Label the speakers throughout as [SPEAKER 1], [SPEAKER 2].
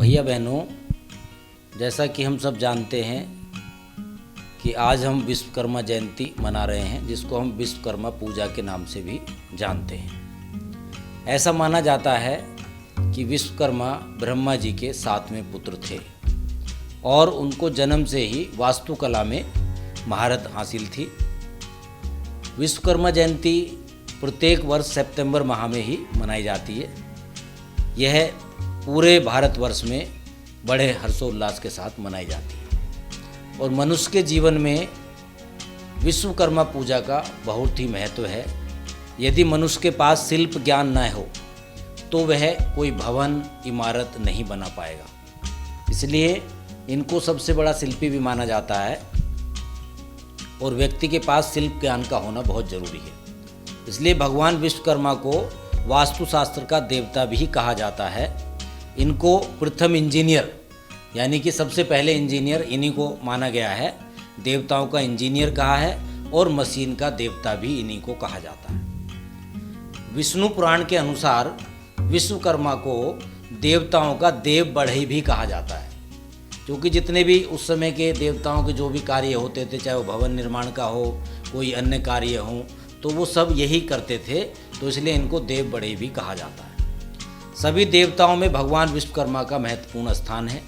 [SPEAKER 1] भैया बहनों, जैसा कि हम सब जानते हैं कि आज हम विश्वकर्मा जयंती मना रहे हैं, जिसको हम विश्वकर्मा पूजा के नाम से भी जानते हैं। ऐसा माना जाता है कि विश्वकर्मा ब्रह्मा जी के 7वें पुत्र थे और उनको जन्म से ही वास्तुकला में महारत हासिल थी। विश्वकर्मा जयंती प्रत्येक वर्ष सितंबर माह में ही मनाई जाती है। यह पूरे भारतवर्ष में बड़े हर्षोल्लास के साथ मनाई जाती है और मनुष्य के जीवन में विश्वकर्मा पूजा का बहुत ही महत्व है। यदि मनुष्य के पास शिल्प ज्ञान न हो तो वह कोई भवन इमारत नहीं बना पाएगा, इसलिए इनको सबसे बड़ा शिल्पी भी माना जाता है और व्यक्ति के पास शिल्प ज्ञान का होना बहुत ज़रूरी है। इसलिए भगवान विश्वकर्मा को वास्तुशास्त्र का देवता भी कहा जाता है। इनको प्रथम इंजीनियर यानी कि सबसे पहले इंजीनियर इन्हीं को माना गया है। देवताओं का इंजीनियर कहा है और मशीन का देवता भी इन्हीं को कहा जाता है। विष्णु पुराण के अनुसार विश्वकर्मा को देवताओं का देव बढ़ई भी कहा जाता है, क्योंकि जितने भी उस समय के देवताओं के जो भी कार्य होते थे, चाहे वो भवन निर्माण का हो, कोई अन्य कार्य हो, तो वो सब यही करते थे, तो इसलिए इनको देव बढ़ई भी कहा जाता है। सभी देवताओं में भगवान विश्वकर्मा का महत्वपूर्ण स्थान है।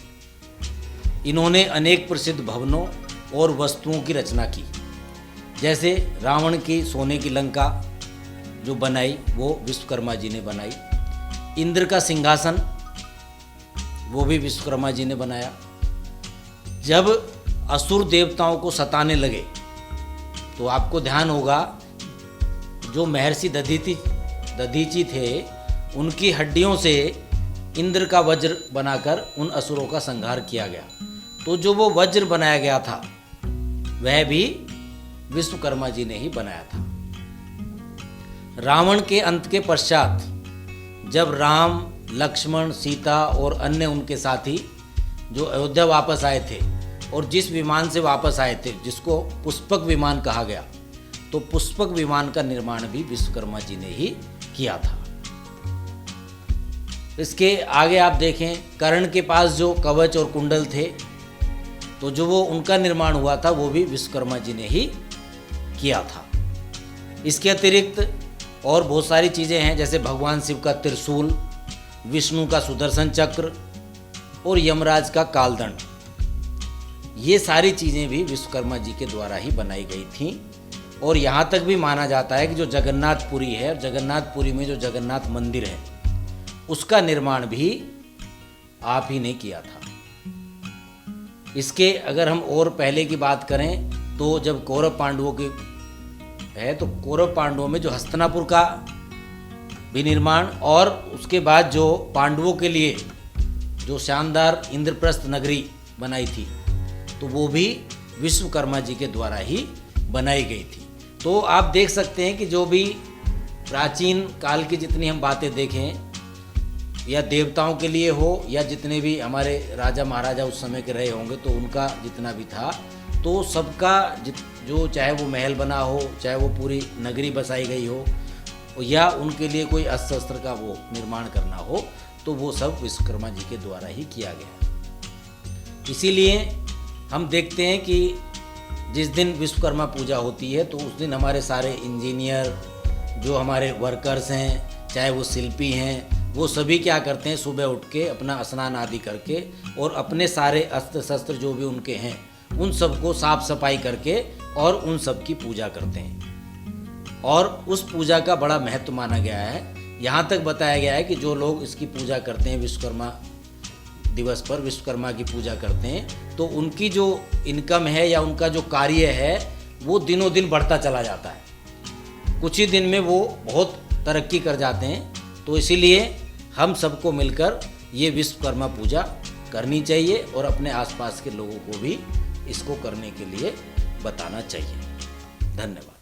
[SPEAKER 1] इन्होंने अनेक प्रसिद्ध भवनों और वस्तुओं की रचना की, जैसे रावण की सोने की लंका जो बनाई वो विश्वकर्मा जी ने बनाई। इंद्र का सिंहासन वो भी विश्वकर्मा जी ने बनाया। जब असुर देवताओं को सताने लगे तो आपको ध्यान होगा जो महर्षि दधीची थे, उनकी हड्डियों से इंद्र का वज्र बनाकर उन असुरों का संहार किया गया। तो जो वो वज्र बनाया गया था वह भी विश्वकर्मा जी ने ही बनाया था। रावण के अंत के पश्चात जब राम, लक्ष्मण, सीता और अन्य उनके साथी जो अयोध्या वापस आए थे और जिस विमान से वापस आए थे जिसको पुष्पक विमान कहा गया, तो पुष्पक विमान का निर्माण भी विश्वकर्मा जी ने ही किया था। इसके आगे आप देखें, कर्ण के पास जो कवच और कुंडल थे, तो जो वो उनका निर्माण हुआ था वो भी विश्वकर्मा जी ने ही किया था। इसके अतिरिक्त और बहुत सारी चीज़ें हैं, जैसे भगवान शिव का त्रिशूल, विष्णु का सुदर्शन चक्र और यमराज का कालदंड। ये सारी चीज़ें भी विश्वकर्मा जी के द्वारा ही बनाई गई थीं। और यहाँ तक भी माना जाता है कि जो जगन्नाथपुरी है, जगन्नाथपुरी में जो जगन्नाथ मंदिर है, उसका निर्माण भी आप ही ने किया था। इसके अगर हम और पहले की बात करें तो जब कौरव पांडवों की है, तो कौरव पांडवों में जो हस्तिनापुर का भी निर्माण और उसके बाद जो पांडवों के लिए जो शानदार इंद्रप्रस्थ नगरी बनाई थी, तो वो भी विश्वकर्मा जी के द्वारा ही बनाई गई थी। तो आप देख सकते हैं कि जो भी प्राचीन काल की जितनी हम बातें देखें, या देवताओं के लिए हो या जितने भी हमारे राजा महाराजा उस समय के रहे होंगे, तो उनका जितना भी था, तो सबका जो चाहे वो महल बना हो, चाहे वो पूरी नगरी बसाई गई हो, या उनके लिए कोई अस्त्र शस्त्र का वो निर्माण करना हो, तो वो सब विश्वकर्मा जी के द्वारा ही किया गया। इसीलिए हम देखते हैं कि जिस दिन विश्वकर्मा पूजा होती है तो उस दिन हमारे सारे इंजीनियर, जो हमारे वर्कर्स हैं, चाहे वो शिल्पी हैं, वो सभी क्या करते हैं, सुबह उठ के अपना स्नान आदि करके और अपने सारे अस्त्र शस्त्र जो भी उनके हैं उन सबको साफ सफाई करके और उन सब की पूजा करते हैं। और उस पूजा का बड़ा महत्व माना गया है। यहाँ तक बताया गया है कि जो लोग इसकी पूजा करते हैं, विश्वकर्मा दिवस पर विश्वकर्मा की पूजा करते हैं, तो उनकी जो इनकम है या उनका जो कार्य है वो दिनों दिन बढ़ता चला जाता है। कुछ ही दिन में वो बहुत तरक्की कर जाते हैं। तो इसीलिए हम सबको मिलकर ये विश्वकर्मा पूजा करनी चाहिए और अपने आसपास के लोगों को भी इसको करने के लिए बताना चाहिए। धन्यवाद।